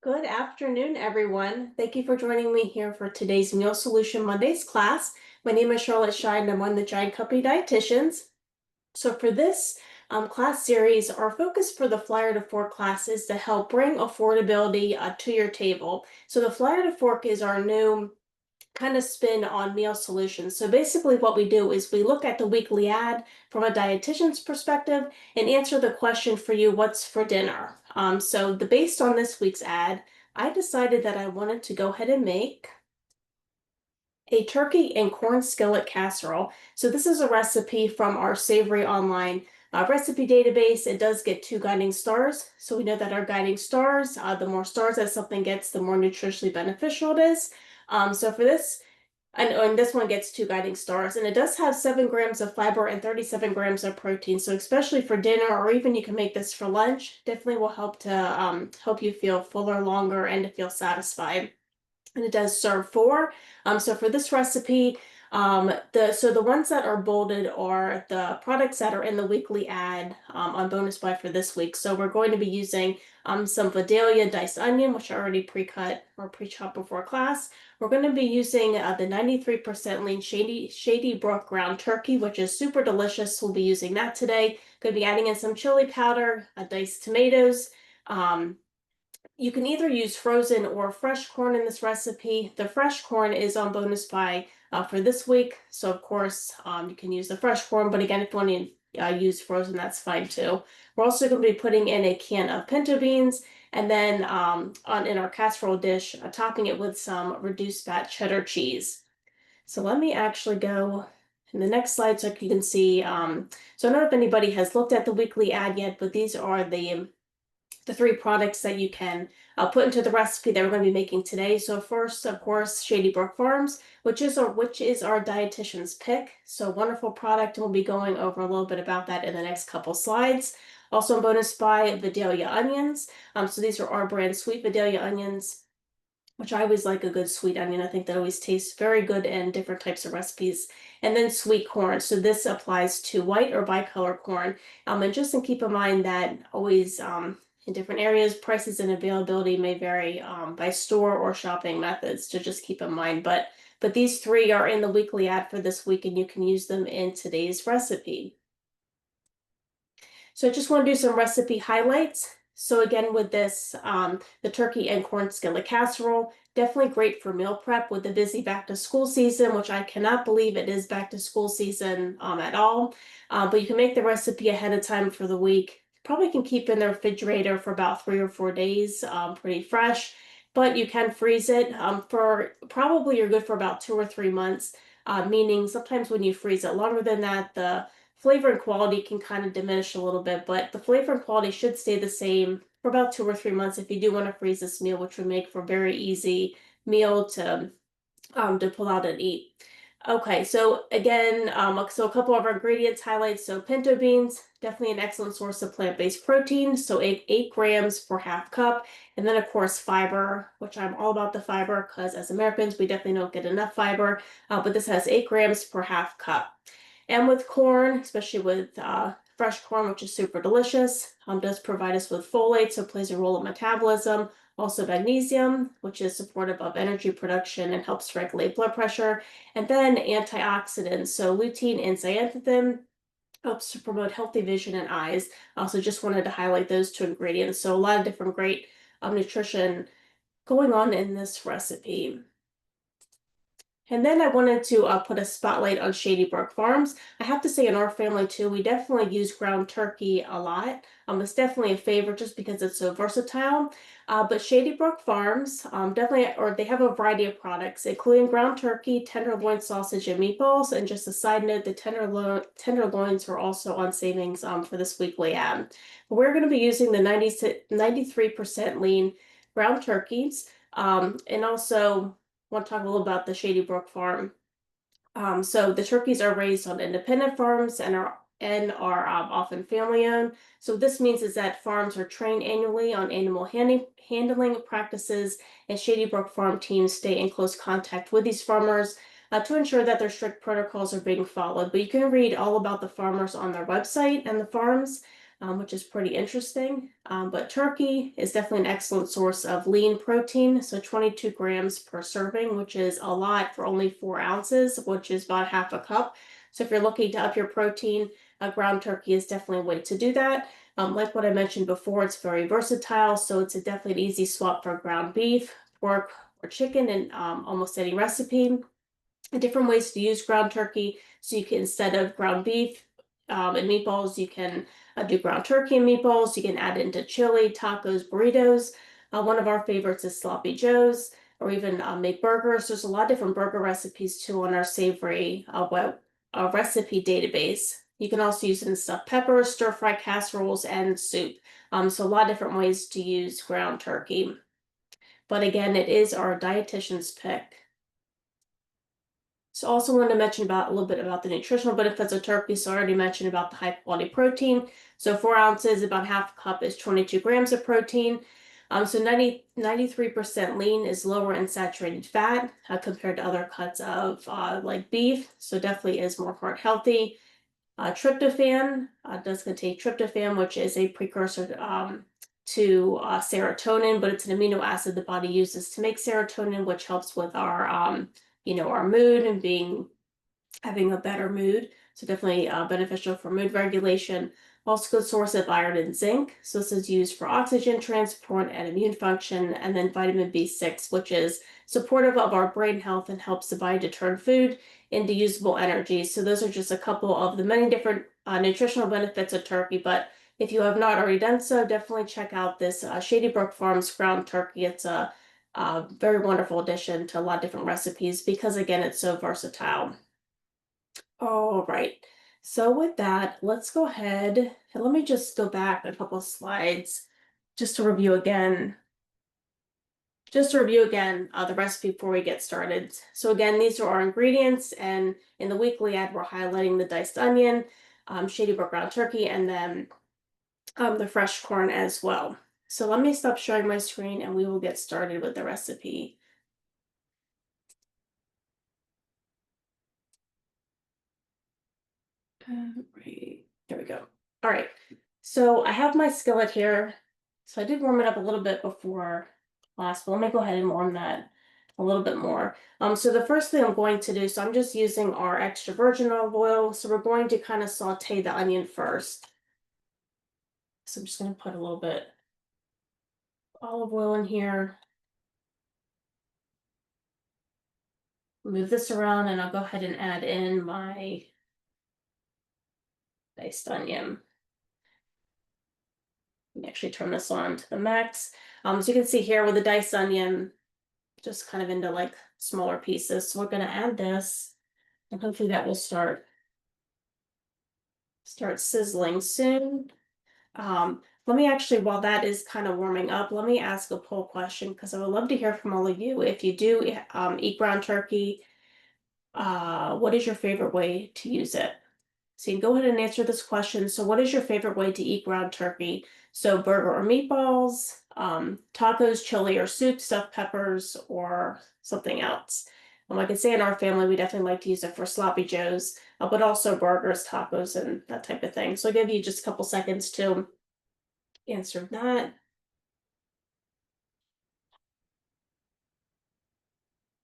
Good afternoon, everyone. Thank you for joining me here for today's Meal Solution Mondays class. My name is Charlotte Shine, and I'm one of the Giant Company dietitians. So for this class series, our focus for the Flyer to Fork class is to help bring affordability to your table. So the Flyer to Fork is our new kind of spin on meal solutions. So basically what we do is we look at the weekly ad from a dietitian's perspective and answer the question for you, what's for dinner? Based on this week's ad, I decided that I wanted to go ahead and make a turkey and corn skillet casserole. So this is a recipe from our Savory Online recipe database. It does get 2 guiding stars. So we know that our guiding stars, the more stars that something gets, the more nutritionally beneficial it is. So for this, and this one gets 2 guiding stars, and it does have 7 grams of fiber and 37 grams of protein. So especially for dinner, or even you can make this for lunch, definitely will help to help you feel fuller longer and to feel satisfied. And it does serve 4. So for this recipe, the ones that are bolded are the products that are in the weekly ad on Bonus Buy for this week. So we're going to be using some Vidalia diced onion, which I already pre-cut or pre-chopped before class. We're going to be using the 93% lean Shady Brook ground turkey, which is super delicious. We'll be using that today. Going to be adding in some chili powder, diced tomatoes. You can either use frozen or fresh corn in this recipe. The fresh corn is on Bonus Buy for this week. So of course, you can use the fresh corn, but again, if you want to use frozen, that's fine too. We're also going to be putting in a can of pinto beans, and then in our casserole dish, topping it with some reduced fat cheddar cheese. So let me actually go in the next slide so you can see. So I don't know if anybody has looked at the weekly ad yet, but these are the 3 products that you can put into the recipe that we're going to be making today. So first, of course, Shady Brook Farms, which is our dietitian's pick. So wonderful product, and we'll be going over a little bit about that in the next couple slides. Also, Bonus Buy Vidalia onions. So these are our brand sweet Vidalia onions, which I always like a good sweet onion. I think that always tastes very good in different types of recipes. And then sweet corn. So this applies to white or bicolor corn. And just to keep in mind that always in different areas, prices and availability may vary by store or shopping methods, to just keep in mind. But these 3 are in the weekly ad for this week, and you can use them in today's recipe. So I just want to do some recipe highlights. So again, with this, the turkey and corn skillet casserole, definitely great for meal prep with the busy back to school season, which I cannot believe it is back to school season at all. But you can make the recipe ahead of time for the week. Probably can keep in the refrigerator for about 3 or 4 days, pretty fresh, but you can freeze it for probably you're good for about 2 or 3 months, meaning sometimes when you freeze it longer than that, the flavor and quality can kind of diminish a little bit, but the flavor and quality should stay the same for about 2 or 3 months if you do want to freeze this meal, which would make for a very easy meal to pull out and eat. Okay, so again, so a couple of our ingredients highlights. So pinto beans, definitely an excellent source of plant-based protein. So 8 grams per half cup. And then of course fiber, which I'm all about the fiber because as Americans, we definitely don't get enough fiber. But this has 8 grams per half cup. And with corn, especially with fresh corn, which is super delicious, does provide us with folate, so it plays a role in metabolism. Also magnesium, which is supportive of energy production and helps regulate blood pressure. And then antioxidants, so lutein and zeaxanthin helps to promote healthy vision and eyes. Also just wanted to highlight those 2 ingredients. So a lot of different great nutrition going on in this recipe. And then I wanted to put a spotlight on Shady Brook Farms. I have to say in our family too, we definitely use ground turkey a lot. It's definitely a favorite just because it's so versatile. But Shady Brook Farms definitely, or they have a variety of products, including ground turkey, tenderloin sausage, and meatballs. And just a side note, the tenderloins are also on savings for this weekly ad. But we're going to be using the 93% lean ground turkeys, and also want to talk a little about the Shady Brook farm. So the turkeys are raised on independent farms and are often family owned. So what this means is that farms are trained annually on animal handling practices, and Shady Brook farm teams stay in close contact with these farmers to ensure that their strict protocols are being followed. But you can read all about the farmers on their website and the farms. which is pretty interesting. But turkey is definitely an excellent source of lean protein. So 22 grams per serving, which is a lot for only 4 ounces, which is about half a cup. So if you're looking to up your protein, ground turkey is definitely a way to do that. Like what I mentioned before, it's very versatile. So it's definitely an easy swap for ground beef, pork, or chicken in almost any recipe. Different ways to use ground turkey. So you can, instead of ground beef and meatballs, you can do ground turkey and meatballs. You can add it into chili, tacos, burritos. One of our favorites is sloppy joes, or even make burgers. There's a lot of different burger recipes too on our savory web recipe database. You can also use it in stuffed peppers, stir fry casseroles, and soup. So a lot of different ways to use ground turkey. But again, it is our dietitian's pick. So also wanted to mention about a little bit about the nutritional benefits of turkey. So I already mentioned about the high quality protein. So 4 ounces, about half a cup is 22 grams of protein. So 93% lean is lower in saturated fat compared to other cuts of like beef. So definitely is more heart healthy. Tryptophan does contain tryptophan, which is a precursor to serotonin, but it's an amino acid the body uses to make serotonin, which helps with our our mood and having a better mood. So definitely beneficial for mood regulation. Also good source of iron and zinc. So this is used for oxygen transport and immune function. And then vitamin B6, which is supportive of our brain health and helps the body to turn food into usable energy. So those are just a couple of the many different nutritional benefits of turkey. But if you have not already done so, definitely check out this Shady Brook Farms ground turkey. It's a very wonderful addition to a lot of different recipes because, again, it's so versatile. All right. So with that, let's go ahead and let me just go back a couple of slides just to review again. The recipe before we get started. So again, these are our ingredients, and in the weekly ad, we're highlighting the diced onion, Shady Brook ground turkey, and then the fresh corn as well. So let me stop sharing my screen and we will get started with the recipe. Right, there we go. All right, so I have my skillet here. So I did warm it up a little bit before class, but let me go ahead and warm that a little bit more. So the first thing I'm going to do, so I'm just using our extra virgin olive oil. So we're going to kind of saute the onion first. So I'm just going to put a little bit of olive oil in here. Move this around and I'll go ahead and add in my diced onion. Let me actually turn this on to the max. So you can see here with the diced onion, just kind of into like smaller pieces. So we're going to add this and hopefully that will start sizzling soon. Let me actually, while that is kind of warming up, let me ask a poll question because I would love to hear from all of you. If you do eat ground turkey, what is your favorite way to use it? So you can go ahead and answer this question. So what is your favorite way to eat ground turkey? So burger or meatballs, tacos, chili or soup, stuffed peppers, or something else. I can say in our family, we definitely like to use it for sloppy joes, but also burgers, tacos, and that type of thing. So I'll give you just a couple seconds to answer that.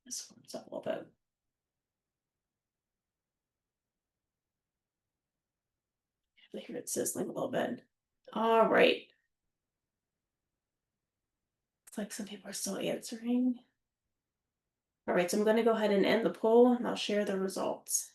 This warms up a little bit. I hear it sizzling a little bit. All right. Looks like some people are still answering. All right, so I'm going to go ahead and end the poll and I'll share the results.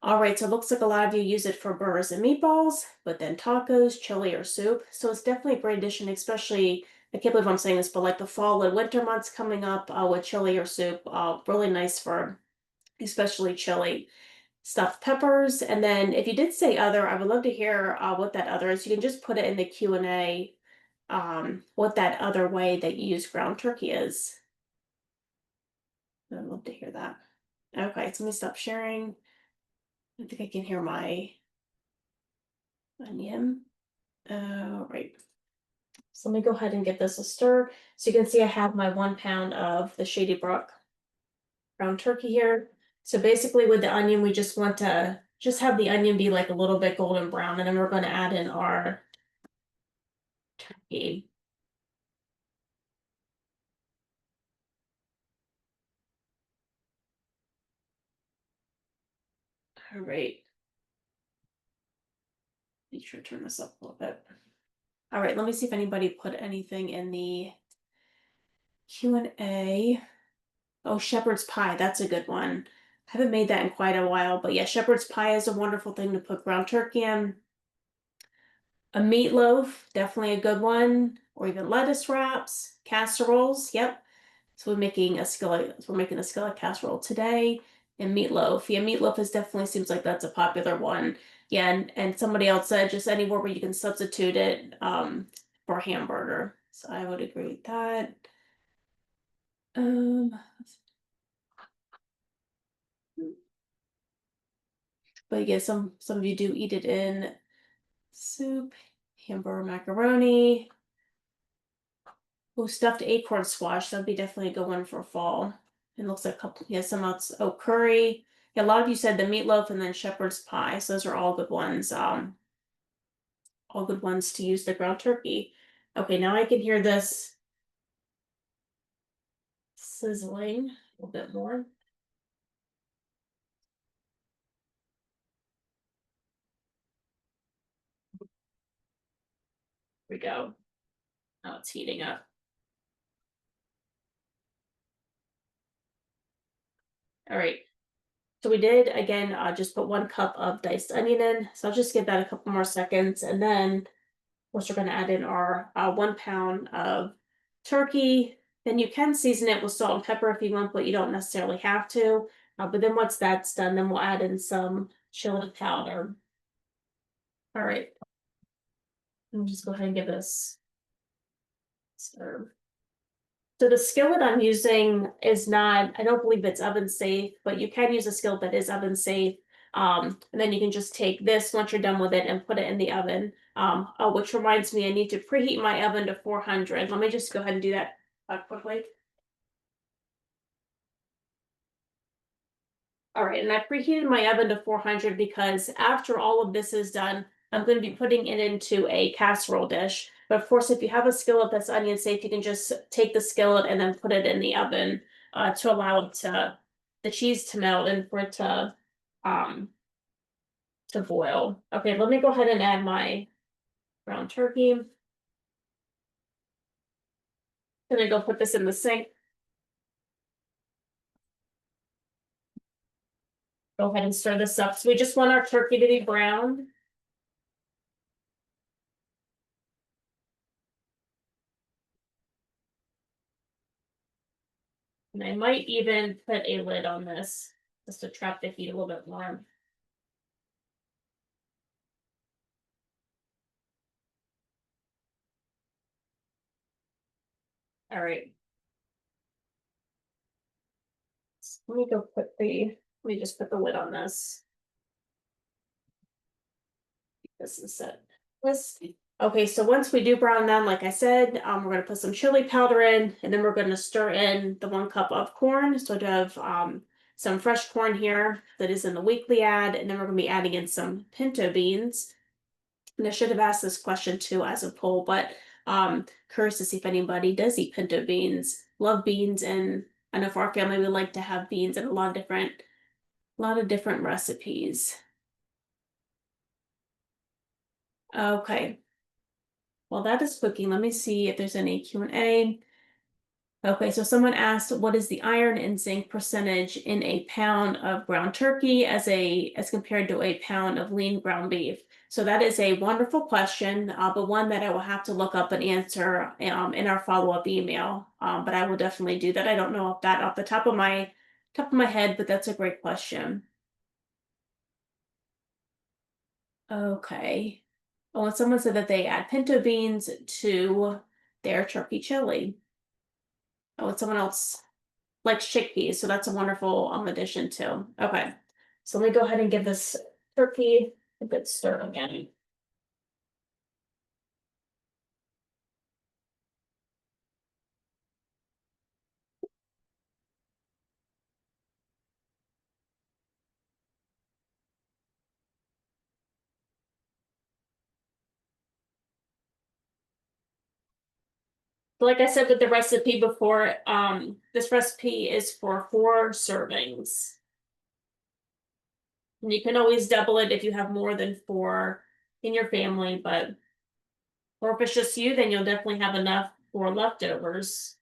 All right, so it looks like a lot of you use it for burgers and meatballs, but then tacos, chili, or soup. So it's definitely a great addition, especially, I can't believe I'm saying this, but like the fall and winter months coming up with chili or soup, really nice for especially chili. Stuffed peppers, and then if you did say other, I would love to hear what that other is. You can just put it in the Q&A, what that other way that you use ground turkey is. I'd love to hear that. Okay, so let me stop sharing. I think I can hear my onion. All right. So let me go ahead and give this a stir. So you can see I have my 1 pound of the Shady Brook ground turkey here. So basically with the onion, we just want to just have the onion be like a little bit golden brown, and then we're going to add in our turkey. All right. Make sure to turn this up a little bit. All right, let me see if anybody put anything in the Q&A. Oh, shepherd's pie, that's a good one. I haven't made that in quite a while, but yeah, shepherd's pie is a wonderful thing to put ground turkey in. A meatloaf, definitely a good one, or even lettuce wraps, casseroles. Yep. So we're making a skillet casserole today. And meatloaf. Yeah, meatloaf is definitely seems like that's a popular one. Yeah, and somebody else said just anywhere where you can substitute it for a hamburger. So I would agree with that. Um, but yeah, some of you do eat it in soup, hamburger macaroni. Oh, stuffed acorn squash. That'd be definitely a good one for fall. It looks like a couple, yeah, some else. Oh, curry. Yeah, a lot of you said the meatloaf and then shepherd's pie. So those are all good ones. All good ones to use the ground turkey. Okay, now I can hear this sizzling a little bit more. Here we go. Now it's heating up. All right. So we did again just put 1 cup of diced onion in. So I'll just give that a couple more seconds, and then we're going to add in our 1 pound of turkey. Then you can season it with salt and pepper if you want, but you don't necessarily have to. But then once that's done, then we'll add in some chili powder. All right. Let me just go ahead and give this serve. So the skillet I'm using is not, I don't believe it's oven safe, but you can use a skillet that is oven safe. And then you can just take this once you're done with it and put it in the oven. Oh, which reminds me, I need to preheat my oven to 400. Let me just go ahead and do that quickly. All right, and I preheated my oven to 400 because after all of this is done, I'm going to be putting it into a casserole dish. But of course, if you have a skillet that's onion safe, you can just take the skillet and then put it in the oven to allow it the cheese to melt and for it um to boil. Okay, let me go ahead and add my ground turkey. Then I go put this in the sink. Go ahead and stir this up. So we just want our turkey to be browned. And I might even put a lid on this just to trap the heat a little bit more. All right. Let me go put let me just put the lid on this. This is it. This. Okay, so once we do brown them, like I said, we're gonna put some chili powder in, and then we're gonna stir in the 1 cup of corn. So I have some fresh corn here that is in the weekly ad, and then we're gonna be adding in some pinto beans. And I should have asked this question too as a poll, but curious to see if anybody does eat pinto beans. Love beans, and I know for our family we like to have beans in a lot of different recipes. Okay. Well, that is cooking. Let me see if there's any Q&A. Okay, so someone asked, what is the iron and zinc percentage in a pound of ground turkey as compared to a pound of lean ground beef? So that is a wonderful question, but one that I will have to look up and answer in our follow-up email. But I will definitely do that. I don't know if that off the top of my head, but that's a great question. Okay. Oh, and someone said that they add pinto beans to their turkey chili. Oh, and someone else likes chickpeas, so that's a wonderful addition too. Okay, so let me go ahead and give this turkey a good stir again. like I said with the recipe before, this recipe is for 4 servings. And you can always double it if you have more than 4 in your family, but or if it's just you, then you'll definitely have enough for leftovers.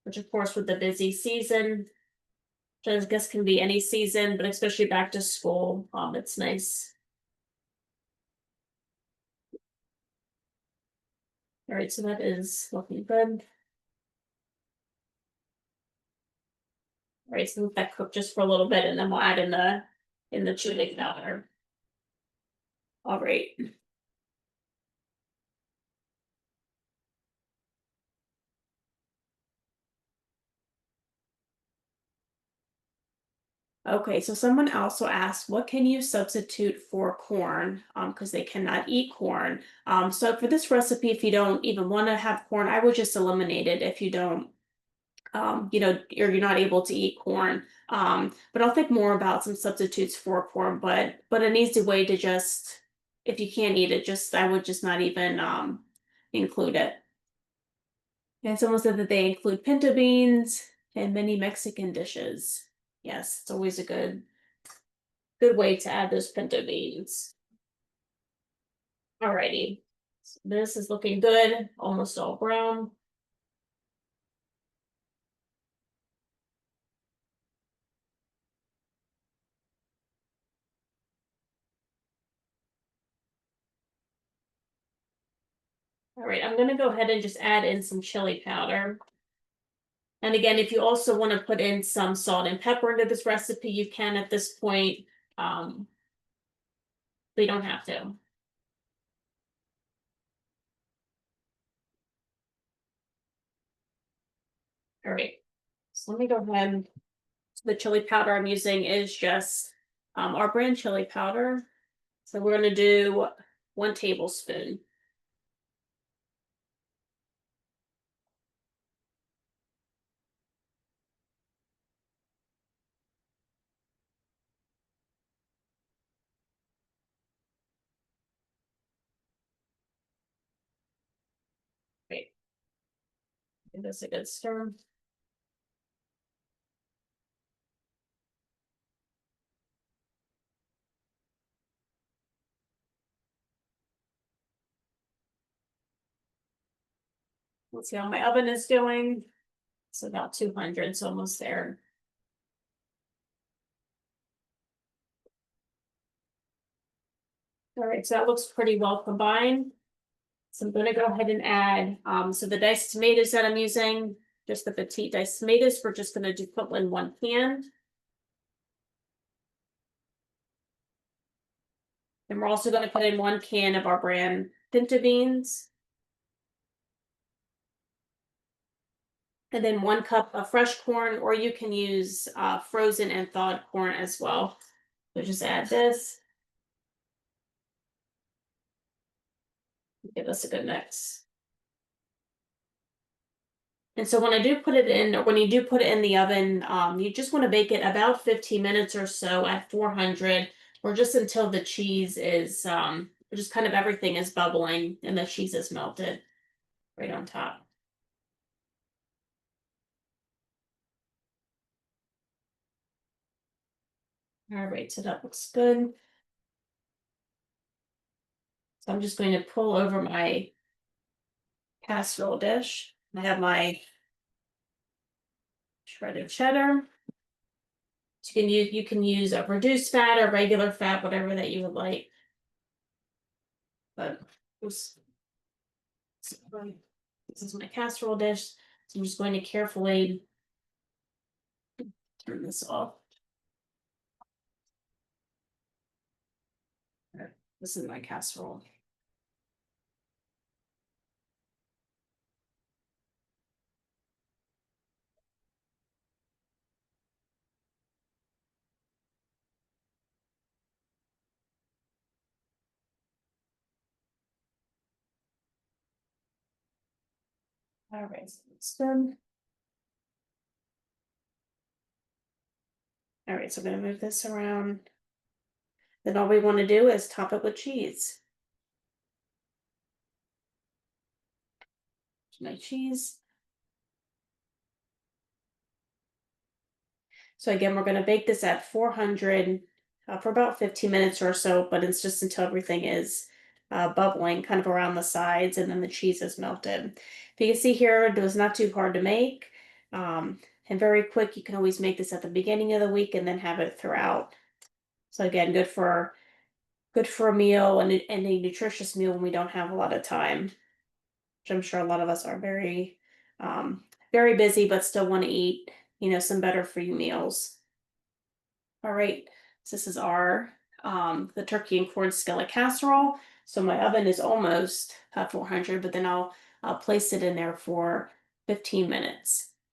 Which of course with the busy season, which I guess can be any season, but especially back to school, it's nice. All right, so that is looking good. All right, so let that cook just for a little bit, and then we'll add in the chili powder. All right. Okay, so someone also asked, what can you substitute for corn? Because they cannot eat corn. So for this recipe, if you don't even want to have corn, I would just eliminate it if you don't, you're not able to eat corn. But I'll think more about some substitutes for corn, but an easy way to just, if you can't eat it, just I would just not even include it. And someone said that they include pinto beans and many Mexican dishes. Yes, it's always a good way to add those pinto beans. Alrighty, so this is looking good, almost all brown. All right, I'm gonna go ahead and just add in some chili powder. And again, if you also want to put in some salt and pepper into this recipe, you can at this point. Um, but you don't have to. All right, so let me go ahead. So the chili powder I'm using is just our brand chili powder. So we're gonna do 1 tablespoon. Wait, give this a good stir. Let's see how my oven is doing. It's about 200, so almost there. All right, so that looks pretty well combined. So I'm gonna go ahead and add, so the diced tomatoes that I'm using, just the petite diced tomatoes, we're just gonna do put in 1 can. And we're also gonna put in 1 can of our brand pinto beans. And then 1 cup of fresh corn, or you can use frozen and thawed corn as well. So just add this. Give us a good mix. And so when I do put it in, or when you do put it in the oven, you just want to bake it about 15 minutes or so at 400, or just until the cheese is, just kind of everything is bubbling and the cheese is melted right on top. All right, so that looks good. So I'm just going to pull over my casserole dish. I have my shredded cheddar. You can use a reduced fat or regular fat, whatever that you would like. But this is my casserole dish. So I'm just going to carefully turn this off. This is my casserole. All right, so it's done. All right, so I'm gonna move this around. Then all we want to do is top it with cheese. My cheese. So again, we're going to bake this at 400 for about 15 minutes or so, but it's just until everything is bubbling kind of around the sides and then the cheese is melted. If you can see here, it was not too hard to make and very quick. You can always make this at the beginning of the week and then have it throughout. So again, good for a meal and a nutritious meal when we don't have a lot of time, which I'm sure a lot of us are very busy, but still want to eat, some better for you meals. All right, so this is our the turkey and corn skillet casserole. So my oven is almost at 400, but then I'll place it in there for 15 minutes.